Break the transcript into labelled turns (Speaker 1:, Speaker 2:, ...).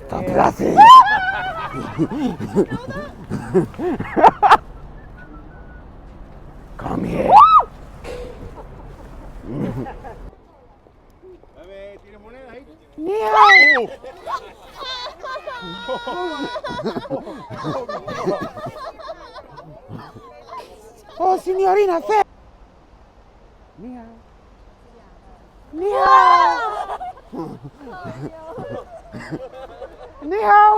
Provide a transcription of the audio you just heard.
Speaker 1: Stop laughing. Come here.
Speaker 2: ¿Tienes moneda ahí?
Speaker 1: Miau. Oh, signorina, fe. Miau. Miau. Miau.